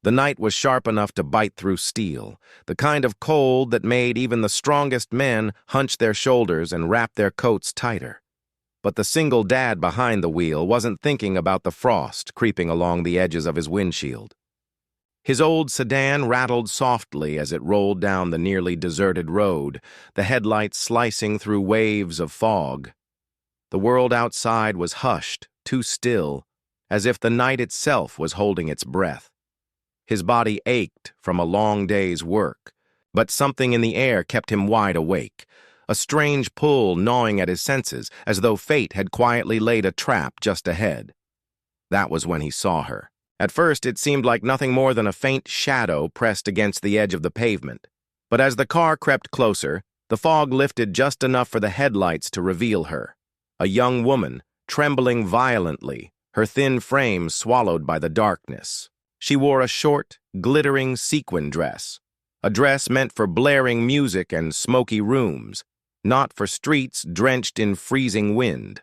The night was sharp enough to bite through steel, the kind of cold that made even the strongest men hunch their shoulders and wrap their coats tighter. But the single dad behind the wheel wasn't thinking about the frost creeping along the edges of his windshield. His old sedan rattled softly as it rolled down the nearly deserted road, the headlights slicing through waves of fog. The world outside was hushed, too still, as if the night itself was holding its breath. His body ached from a long day's work, but something in the air kept him wide awake, a strange pull gnawing at his senses, as though fate had quietly laid a trap just ahead. That was when he saw her. At first, it seemed like nothing more than a faint shadow pressed against the edge of the pavement. But as the car crept closer, the fog lifted just enough for the headlights to reveal her. A young woman, trembling violently, her thin frame swallowed by the darkness. She wore a short, glittering sequin dress, a dress meant for blaring music and smoky rooms, not for streets drenched in freezing wind.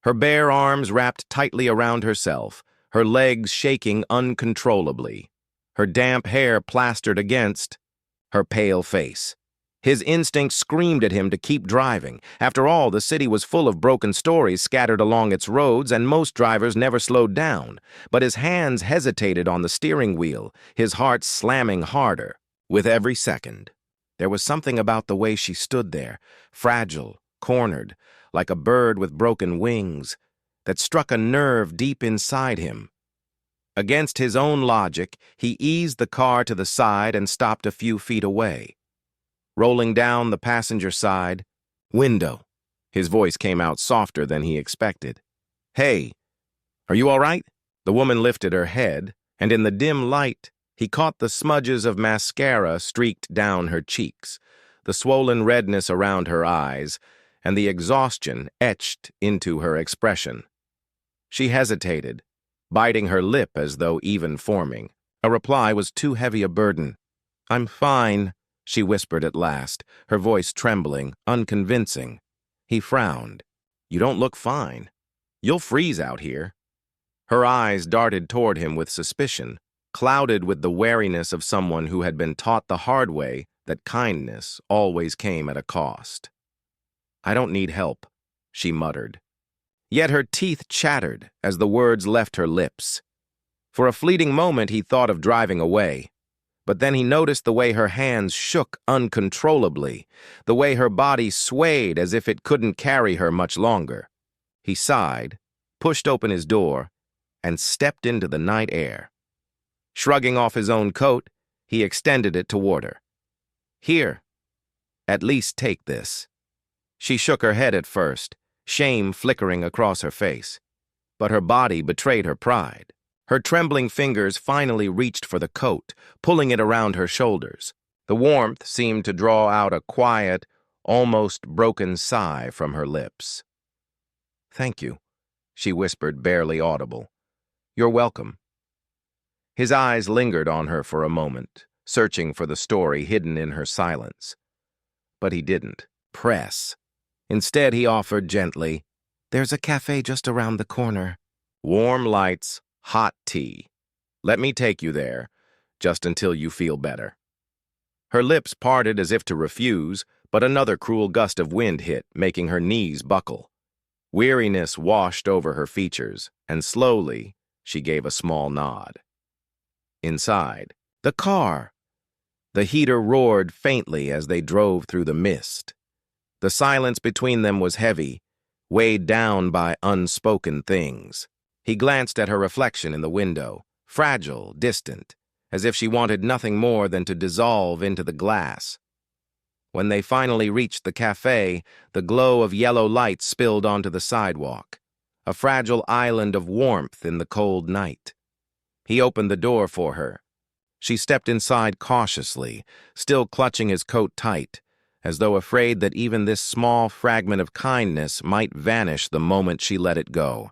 Her bare arms wrapped tightly around herself, her legs shaking uncontrollably, her damp hair plastered against her pale face. His instinct screamed at him to keep driving. After all, the city was full of broken stories scattered along its roads, and most drivers never slowed down. But his hands hesitated on the steering wheel, his heart slamming harder with every second. There was something about the way she stood there, fragile, cornered, like a bird with broken wings, that struck a nerve deep inside him. Against his own logic, he eased the car to the side and stopped a few feet away. Rolling down the passenger side window, his voice came out softer than he expected. "Hey, are you all right?" The woman lifted her head, and in the dim light, he caught the smudges of mascara streaked down her cheeks, the swollen redness around her eyes, and the exhaustion etched into her expression. She hesitated, biting her lip as though even forming. A reply was too heavy a burden. "I'm fine," she whispered at last, her voice trembling, unconvincing. He frowned. "You don't look fine. You'll freeze out here." Her eyes darted toward him with suspicion, clouded with the wariness of someone who had been taught the hard way that kindness always came at a cost. "I don't need help," she muttered. Yet her teeth chattered as the words left her lips. For a fleeting moment he thought of driving away, but then he noticed the way her hands shook uncontrollably, the way her body swayed as if it couldn't carry her much longer. He sighed, pushed open his door, and stepped into the night air. Shrugging off his own coat, he extended it toward her. "Here, at least take this." She shook her head at first, shame flickering across her face. But her body betrayed her pride. Her trembling fingers finally reached for the coat, pulling it around her shoulders. The warmth seemed to draw out a quiet, almost broken sigh from her lips. "Thank you," she whispered, barely audible. "You're welcome." His eyes lingered on her for a moment, searching for the story hidden in her silence. But he didn't press. Instead, he offered gently, "There's a cafe just around the corner. Warm lights, hot tea. Let me take you there, just until you feel better." Her lips parted as if to refuse, but another cruel gust of wind hit, making her knees buckle. Weariness washed over her features, and slowly, she gave a small nod. Inside, the car. The heater roared faintly as they drove through the mist. The silence between them was heavy, weighed down by unspoken things. He glanced at her reflection in the window, fragile, distant, as if she wanted nothing more than to dissolve into the glass. When they finally reached the cafe, the glow of yellow light spilled onto the sidewalk, a fragile island of warmth in the cold night. He opened the door for her. She stepped inside cautiously, still clutching his coat tight, as though afraid that even this small fragment of kindness might vanish the moment she let it go.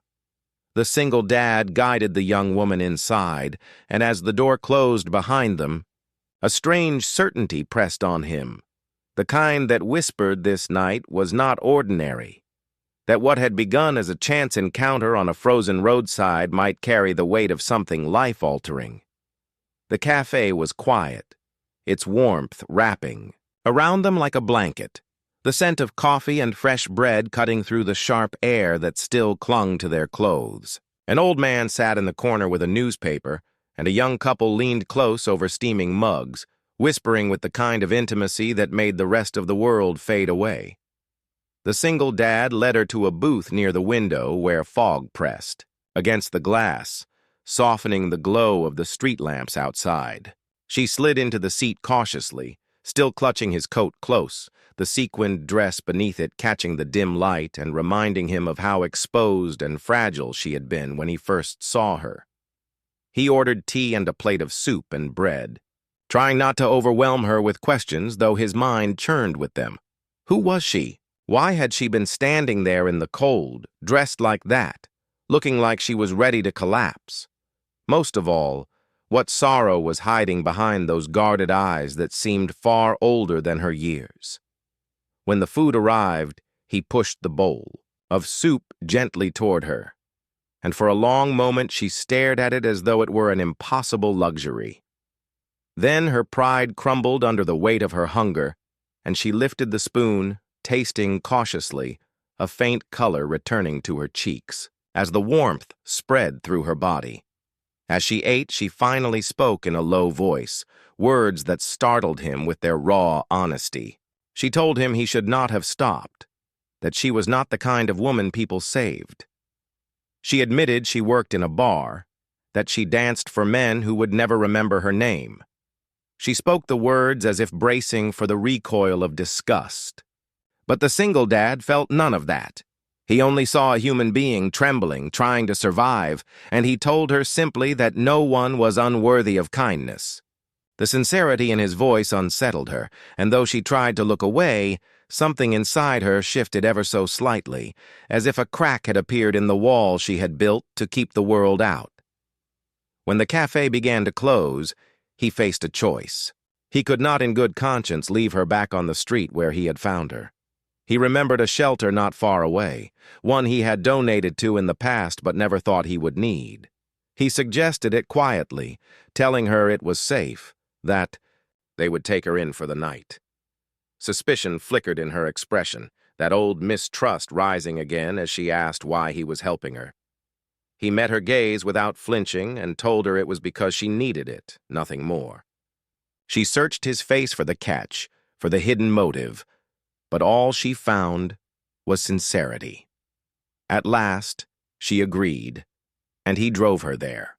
The single dad guided the young woman inside, and as the door closed behind them, a strange certainty pressed on him, the kind that whispered this night was not ordinary, that what had begun as a chance encounter on a frozen roadside might carry the weight of something life-altering. The cafe was quiet, its warmth wrapping around them like a blanket, the scent of coffee and fresh bread cutting through the sharp air that still clung to their clothes. An old man sat in the corner with a newspaper, and a young couple leaned close over steaming mugs, whispering with the kind of intimacy that made the rest of the world fade away. The single dad led her to a booth near the window where fog pressed against the glass, softening the glow of the street lamps outside. She slid into the seat cautiously, still clutching his coat close, the sequined dress beneath it catching the dim light and reminding him of how exposed and fragile she had been when he first saw her. He ordered tea and a plate of soup and bread, trying not to overwhelm her with questions, though his mind churned with them. Who was she? Why had she been standing there in the cold, dressed like that, looking like she was ready to collapse? Most of all, what sorrow was hiding behind those guarded eyes that seemed far older than her years? When the food arrived, he pushed the bowl of soup gently toward her, and for a long moment she stared at it as though it were an impossible luxury. Then her pride crumbled under the weight of her hunger, and she lifted the spoon, tasting cautiously, a faint color returning to her cheeks, as the warmth spread through her body. As she ate, she finally spoke in a low voice, words that startled him with their raw honesty. She told him he should not have stopped, that she was not the kind of woman people saved. She admitted she worked in a bar, that she danced for men who would never remember her name. She spoke the words as if bracing for the recoil of disgust. But the single dad felt none of that. He only saw a human being trembling, trying to survive, and he told her simply that no one was unworthy of kindness. The sincerity in his voice unsettled her, and though she tried to look away, something inside her shifted ever so slightly, as if a crack had appeared in the wall she had built to keep the world out. When the cafe began to close, he faced a choice. He could not in good conscience leave her back on the street where he had found her. He remembered a shelter not far away, one he had donated to in the past but never thought he would need. He suggested it quietly, telling her it was safe, that they would take her in for the night. Suspicion flickered in her expression, that old mistrust rising again as she asked why he was helping her. He met her gaze without flinching and told her it was because she needed it, nothing more. She searched his face for the catch, for the hidden motive, but all she found was sincerity. At last, she agreed, and he drove her there.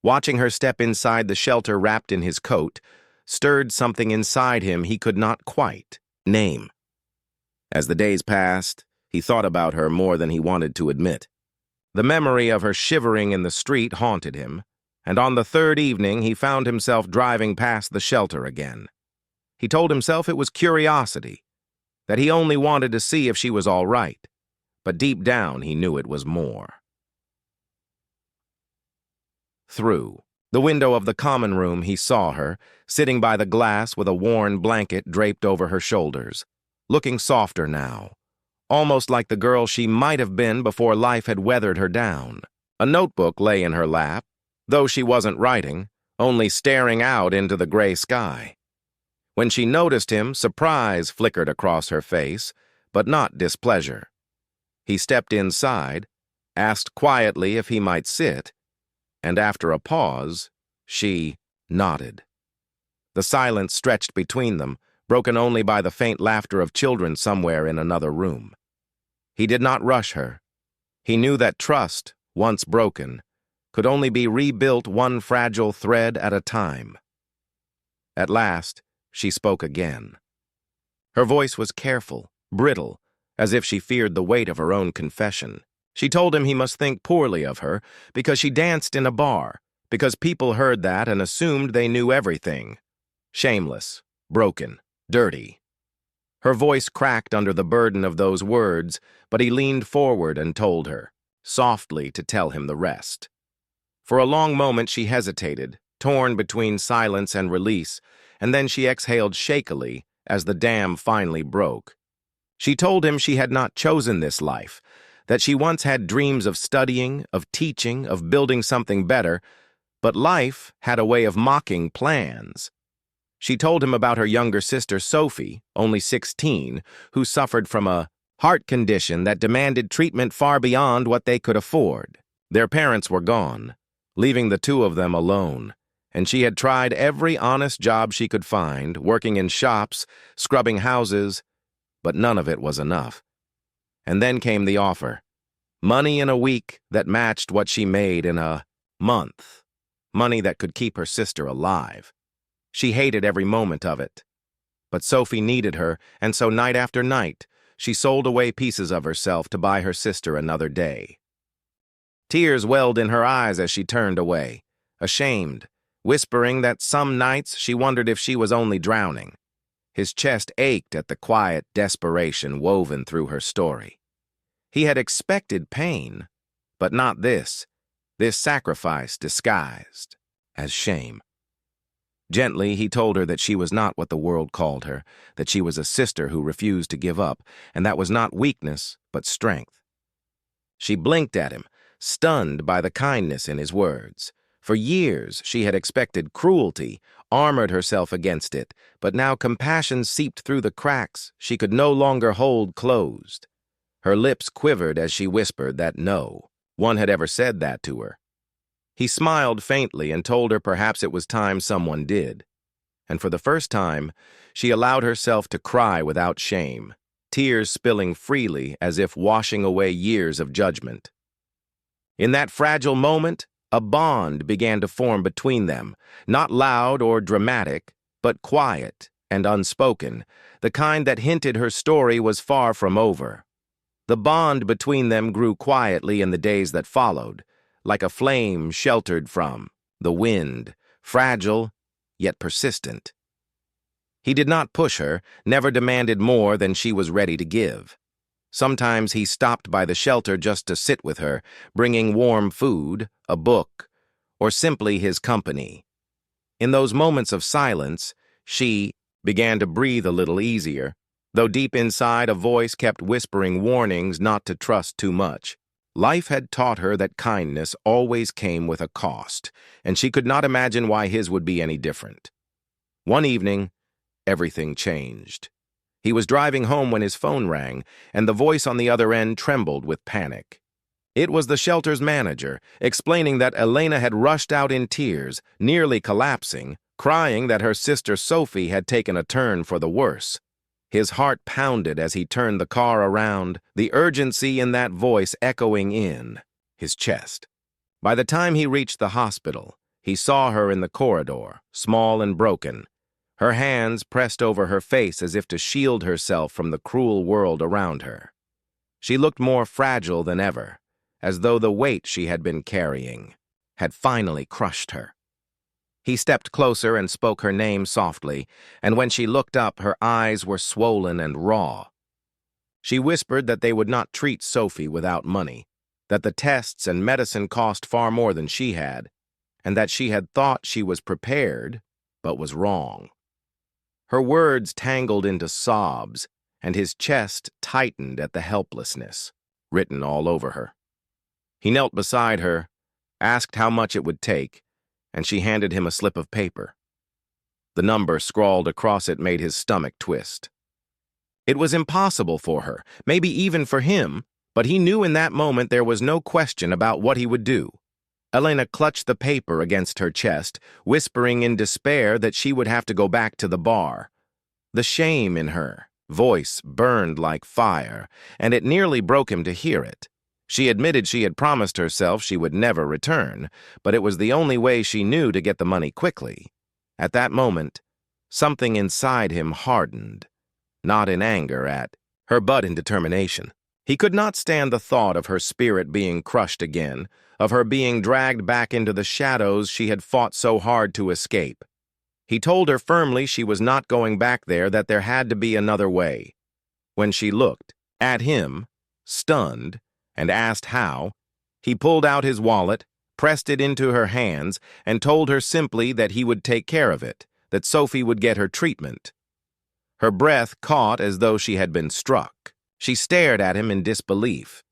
Watching her step inside the shelter wrapped in his coat stirred something inside him he could not quite name. As the days passed, he thought about her more than he wanted to admit. The memory of her shivering in the street haunted him, and on the third evening he found himself driving past the shelter again. He told himself it was curiosity, that he only wanted to see if she was all right, but deep down he knew it was more. Through the window of the common room he saw her, sitting by the glass with a worn blanket draped over her shoulders, looking softer now, almost like the girl she might have been before life had weathered her down. A notebook lay in her lap, though she wasn't writing, only staring out into the gray sky. When she noticed him, surprise flickered across her face, but not displeasure. He stepped inside, asked quietly if he might sit, and after a pause, she nodded. The silence stretched between them, broken only by the faint laughter of children somewhere in another room. He did not rush her. He knew that trust, once broken, could only be rebuilt one fragile thread at a time. At last, she spoke again. Her voice was careful, brittle, as if she feared the weight of her own confession. She told him he must think poorly of her because she danced in a bar, because people heard that and assumed they knew everything. Shameless, broken, dirty. Her voice cracked under the burden of those words, but he leaned forward and told her, softly to tell him the rest. For a long moment she hesitated, torn between silence and release, and then she exhaled shakily as the dam finally broke. She told him she had not chosen this life, that she once had dreams of studying, of teaching, of building something better, But life had a way of mocking plans. She told him about her younger sister, Sophie, only 16, who suffered from a heart condition that demanded treatment far beyond what they could afford. Their parents were gone, leaving the two of them alone, and she had tried every honest job she could find, working in shops, scrubbing houses, but none of it was enough. And then came the offer. Money in a week that matched what she made in a month. Money that could keep her sister alive. She hated every moment of it. But Sophie needed her, and so night after night, she sold away pieces of herself to buy her sister another day. Tears welled in her eyes as she turned away, ashamed, whispering that some nights she wondered if she was only drowning. His chest ached at the quiet desperation woven through her story. He had expected pain, but not this sacrifice disguised as shame. Gently, he told her that she was not what the world called her, that she was a sister who refused to give up, and that was not weakness, but strength. She blinked at him, stunned by the kindness in his words. For years, she had expected cruelty, armored herself against it, but now compassion seeped through the cracks she could no longer hold closed. Her lips quivered as she whispered that no one had ever said that to her. He smiled faintly and told her perhaps it was time someone did. And for the first time, she allowed herself to cry without shame, tears spilling freely as if washing away years of judgment. In that fragile moment, a bond began to form between them, not loud or dramatic, but quiet and unspoken, the kind that hinted her story was far from over. The bond between them grew quietly in the days that followed, like a flame sheltered from the wind, fragile yet persistent. He did not push her, never demanded more than she was ready to give. Sometimes he stopped by the shelter just to sit with her, bringing warm food, a book, or simply his company. In those moments of silence, she began to breathe a little easier, though deep inside a voice kept whispering warnings not to trust too much. Life had taught her that kindness always came with a cost, and she could not imagine why his would be any different. One evening, everything changed. He was driving home when his phone rang, and the voice on the other end trembled with panic. It was the shelter's manager, explaining that Elena had rushed out in tears, nearly collapsing, crying that her sister Sophie had taken a turn for the worse. His heart pounded as he turned the car around, the urgency in that voice echoing in his chest. By the time he reached the hospital, he saw her in the corridor, small and broken, her hands pressed over her face as if to shield herself from the cruel world around her. She looked more fragile than ever, as though the weight she had been carrying had finally crushed her. He stepped closer and spoke her name softly, and when she looked up, her eyes were swollen and raw. She whispered that they would not treat Sophie without money, that the tests and medicine cost far more than she had, and that she had thought she was prepared, but was wrong. Her words tangled into sobs, and his chest tightened at the helplessness written all over her. He knelt beside her, asked how much it would take, and she handed him a slip of paper. The number scrawled across it made his stomach twist. It was impossible for her, maybe even for him, but he knew in that moment there was no question about what he would do. Elena clutched the paper against her chest, whispering in despair that she would have to go back to the bar. The shame in her voice burned like fire, and it nearly broke him to hear it. She admitted she had promised herself she would never return, but it was the only way she knew to get the money quickly. At that moment, something inside him hardened, not in anger at her, but in determination. He could not stand the thought of her spirit being crushed again, of her being dragged back into the shadows she had fought so hard to escape. He told her firmly she was not going back there, that there had to be another way. When she looked at him, stunned, and asked how, he pulled out his wallet, pressed it into her hands, and told her simply that he would take care of it, that Sophie would get her treatment. Her breath caught as though she had been struck. She stared at him in disbelief,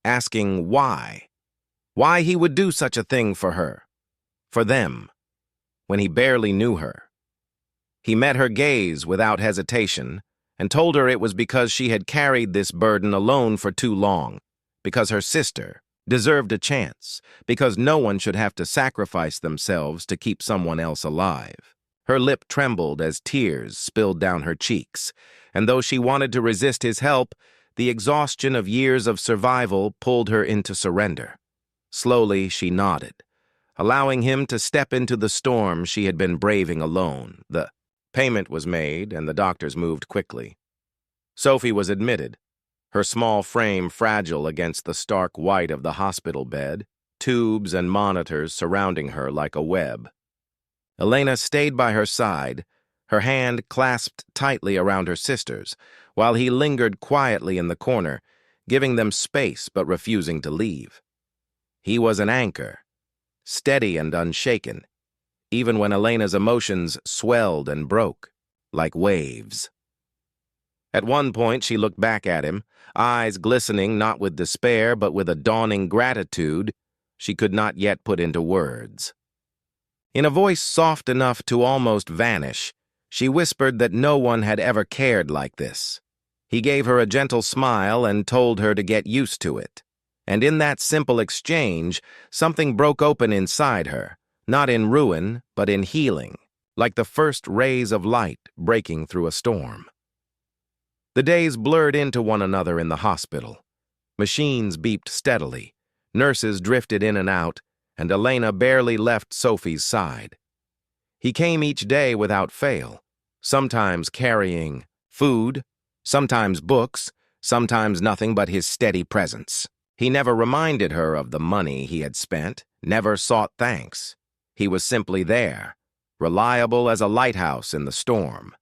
asking why he would do such a thing for her. For them, when he barely knew her. He met her gaze without hesitation and told her it was because she had carried this burden alone for too long, because her sister deserved a chance, because no one should have to sacrifice themselves to keep someone else alive. Her lip trembled as tears spilled down her cheeks, and though she wanted to resist his help, the exhaustion of years of survival pulled her into surrender. Slowly, she nodded, allowing him to step into the storm she had been braving alone. The payment was made, and the doctors moved quickly. Sophie was admitted, her small frame fragile against the stark white of the hospital bed, tubes and monitors surrounding her like a web. Elena stayed by her side, her hand clasped tightly around her sister's, while he lingered quietly in the corner, giving them space but refusing to leave. He was an anchor, steady and unshaken, even when Elena's emotions swelled and broke, like waves. At one point, she looked back at him, eyes glistening not with despair but with a dawning gratitude she could not yet put into words. In a voice soft enough to almost vanish, she whispered that no one had ever cared like this. He gave her a gentle smile and told her to get used to it. And in that simple exchange, something broke open inside her, not in ruin, but in healing, like the first rays of light breaking through a storm. The days blurred into one another in the hospital. Machines beeped steadily, nurses drifted in and out, and Elena barely left Sophie's side. He came each day without fail, sometimes carrying food, sometimes books, sometimes nothing but his steady presence. He never reminded her of the money he had spent, never sought thanks. He was simply there, reliable as a lighthouse in the storm.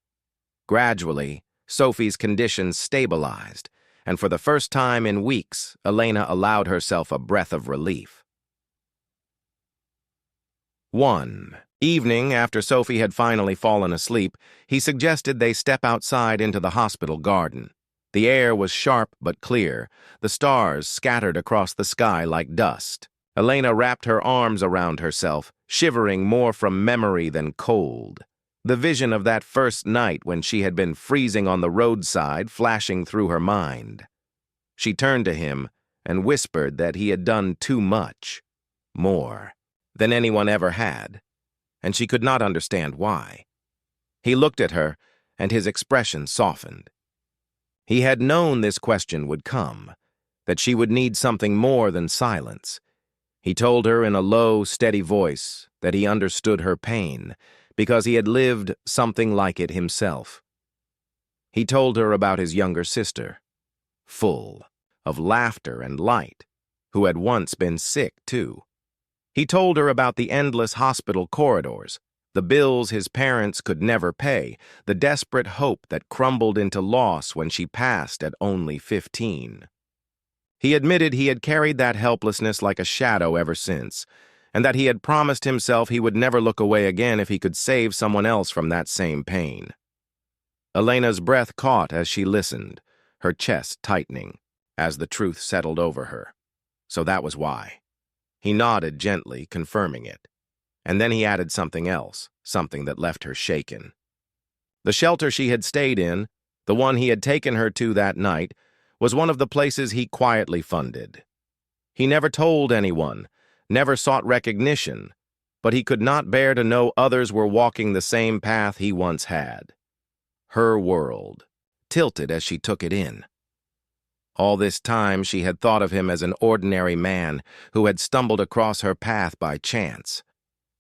Gradually, Sophie's condition stabilized, and for the first time in weeks, Elena allowed herself a breath of relief. One evening, after Sophie had finally fallen asleep, he suggested they step outside into the hospital garden. The air was sharp but clear, the stars scattered across the sky like dust. Elena wrapped her arms around herself, shivering more from memory than cold. The vision of that first night when she had been freezing on the roadside flashing through her mind. She turned to him and whispered that he had done too much, more than anyone ever had, and she could not understand why. He looked at her, and his expression softened. He had known this question would come, that she would need something more than silence. He told her in a low, steady voice that he understood her pain, because he had lived something like it himself. He told her about his younger sister, full of laughter and light, who had once been sick too. He told her about the endless hospital corridors, the bills his parents could never pay, the desperate hope that crumbled into loss when she passed at only 15. He admitted he had carried that helplessness like a shadow ever since, and that he had promised himself he would never look away again if he could save someone else from that same pain. Elena's breath caught as she listened, her chest tightening, as the truth settled over her. So that was why. He nodded gently, confirming it. And then he added something else, something that left her shaken. The shelter she had stayed in, the one he had taken her to that night, was one of the places he quietly funded. He never told anyone, never sought recognition, but he could not bear to know others were walking the same path he once had. Her world tilted as she took it in. All this time she had thought of him as an ordinary man who had stumbled across her path by chance.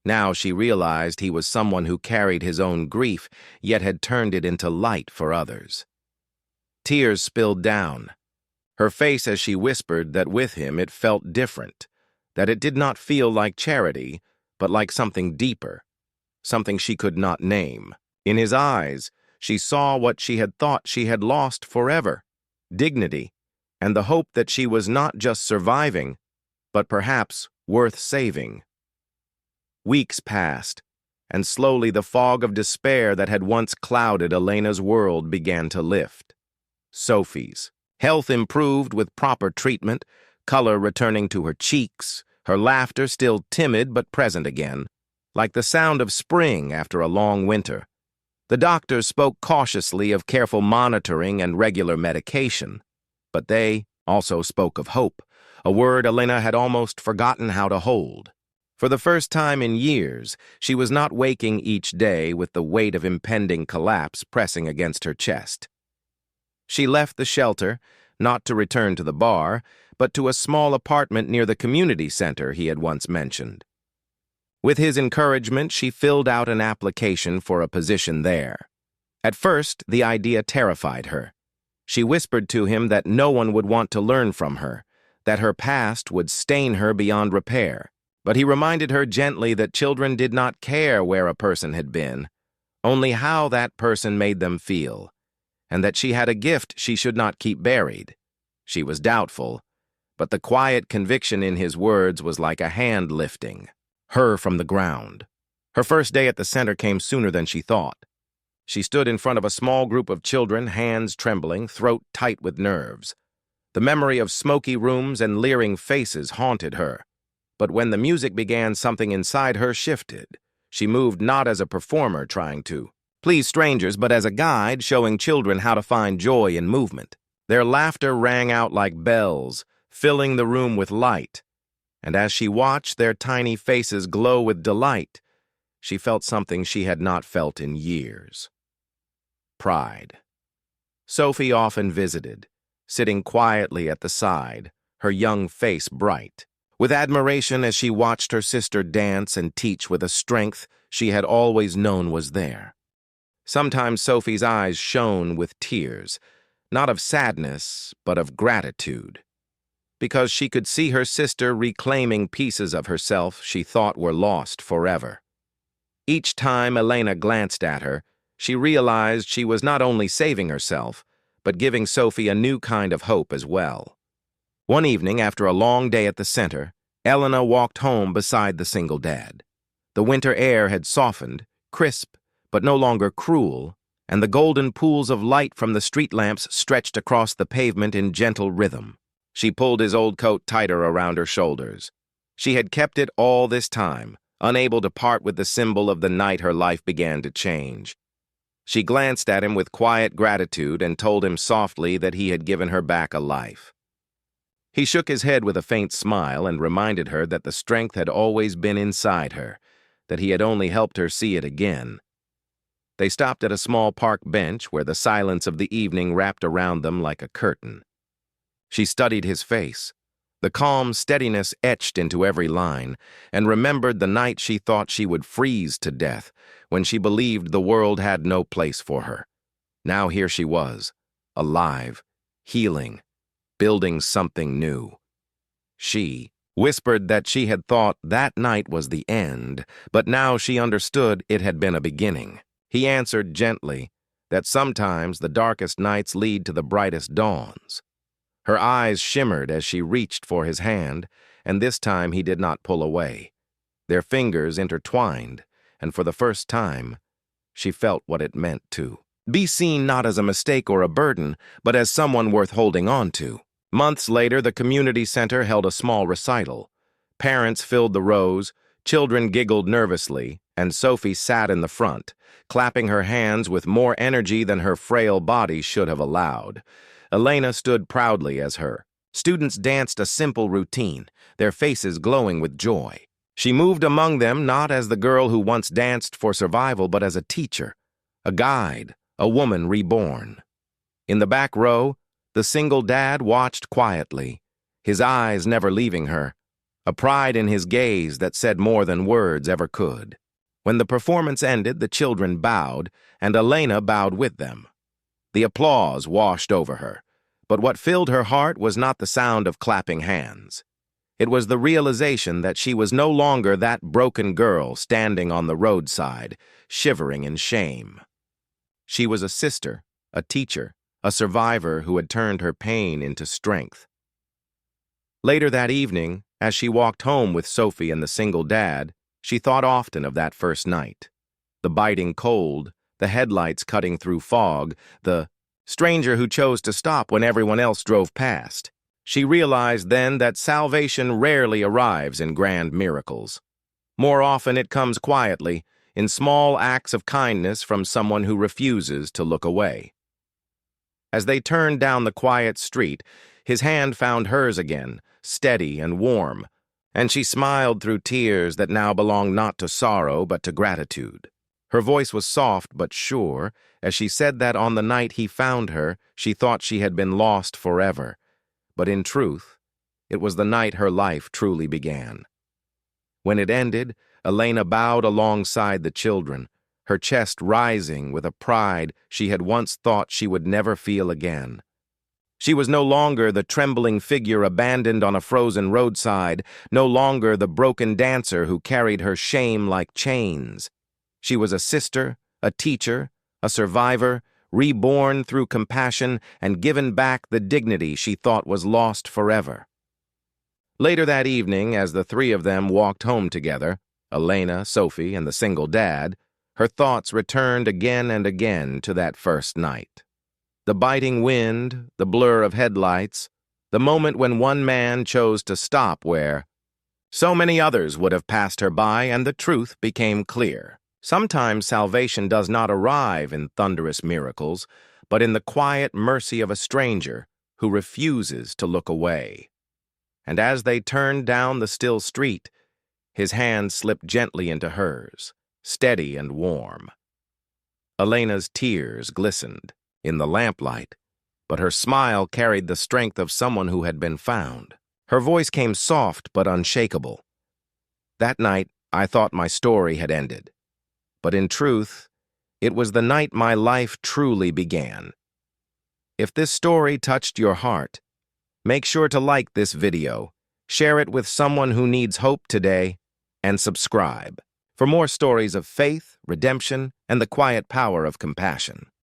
Now she realized he was someone who carried his own grief, yet had turned it into light for others. Tears spilled down her face as she whispered that with him it felt different, that it did not feel like charity, but like something deeper, something she could not name. In his eyes, she saw what she had thought she had lost forever, dignity, and the hope that she was not just surviving, but perhaps worth saving. Weeks passed, and slowly the fog of despair that had once clouded Elena's world began to lift. Sophie's health improved with proper treatment, color returning to her cheeks, her laughter still timid but present again. like the sound of spring after a long winter. The doctors spoke cautiously of careful monitoring and regular medication, but they also spoke of hope, a word Elena had almost forgotten how to hold. For the first time in years, she was not waking each day with the weight of impending collapse pressing against her chest. She left the shelter, not to return to the bar, but to a small apartment near the community center he had once mentioned. With his encouragement, she filled out an application for a position there. At first, the idea terrified her. She whispered to him that no one would want to learn from her, that her past would stain her beyond repair. But he reminded her gently that children did not care where a person had been, only how that person made them feel, and that she had a gift she should not keep buried. She was doubtful, but the quiet conviction in his words was like a hand lifting her from the ground. Her first day at the center came sooner than she thought. She stood in front of a small group of children, hands trembling, throat tight with nerves. The memory of smoky rooms and leering faces haunted her. But when the music began, something inside her shifted. She moved not as a performer trying to please strangers, but as a guide showing children how to find joy in movement. Their laughter rang out like bells, filling the room with light. And as she watched their tiny faces glow with delight, she felt something she had not felt in years. Pride. Sophie often visited, sitting quietly at the side, her young face bright, with admiration as she watched her sister dance and teach with a strength she had always known was there. Sometimes Sophie's eyes shone with tears, not of sadness, but of gratitude, because she could see her sister reclaiming pieces of herself she thought were lost forever. Each time Elena glanced at her, she realized she was not only saving herself, but giving Sophie a new kind of hope as well. One evening, after a long day at the center, Elena walked home beside the single dad. The winter air had softened, crisp, but no longer cruel, and the golden pools of light from the street lamps stretched across the pavement in gentle rhythm. She pulled his old coat tighter around her shoulders. She had kept it all this time, unable to part with the symbol of the night her life began to change. She glanced at him with quiet gratitude and told him softly that he had given her back a life. He shook his head with a faint smile and reminded her that the strength had always been inside her, that he had only helped her see it again. They stopped at a small park bench where the silence of the evening wrapped around them like a curtain. She studied his face. The calm steadiness etched into every line, and remembered the night she thought she would freeze to death, when she believed the world had no place for her. Now here she was, alive, healing, building something new. She whispered that she had thought that night was the end, but now she understood it had been a beginning. He answered gently that sometimes the darkest nights lead to the brightest dawns. Her eyes shimmered as she reached for his hand, and this time he did not pull away. Their fingers intertwined, and for the first time, she felt what it meant to be seen not as a mistake or a burden, but as someone worth holding on to. Months later, the community center held a small recital. Parents filled the rows, children giggled nervously, and Sophie sat in the front, clapping her hands with more energy than her frail body should have allowed. Elena stood proudly as her students danced a simple routine, their faces glowing with joy. She moved among them not as the girl who once danced for survival, but as a teacher, a guide, a woman reborn. In the back row, the single dad watched quietly, his eyes never leaving her, a pride in his gaze that said more than words ever could. When the performance ended, the children bowed, and Elena bowed with them. The applause washed over her, but what filled her heart was not the sound of clapping hands. It was the realization that she was no longer that broken girl standing on the roadside, shivering in shame. She was a sister, a teacher, a survivor who had turned her pain into strength. Later that evening, as she walked home with Sophie and the single dad, she thought often of that first night. The biting cold, the headlights cutting through fog, the stranger who chose to stop when everyone else drove past. She realized then that salvation rarely arrives in grand miracles. More often it comes quietly, in small acts of kindness from someone who refuses to look away. As they turned down the quiet street, his hand found hers again, steady and warm, and she smiled through tears that now belonged not to sorrow but to gratitude. Her voice was soft but sure. As she said that on the night he found her, she thought she had been lost forever. But in truth, it was the night her life truly began. When it ended, Elena bowed alongside the children, her chest rising with a pride she had once thought she would never feel again. She was no longer the trembling figure abandoned on a frozen roadside, no longer the broken dancer who carried her shame like chains. She was a sister, a teacher, a survivor, reborn through compassion and given back the dignity she thought was lost forever. Later that evening, as the three of them walked home together, Elena, Sophie, and the single dad, her thoughts returned again and again to that first night. The biting wind, the blur of headlights, the moment when one man chose to stop where so many others would have passed her by, and the truth became clear. Sometimes salvation does not arrive in thunderous miracles, but in the quiet mercy of a stranger who refuses to look away. And as they turned down the still street, his hand slipped gently into hers, steady and warm. Elena's tears glistened in the lamplight, but her smile carried the strength of someone who had been found. Her voice came soft but unshakable. That night, I thought my story had ended. But in truth, it was the night my life truly began. If this story touched your heart, make sure to like this video, share it with someone who needs hope today, and subscribe for more stories of faith, redemption, and the quiet power of compassion.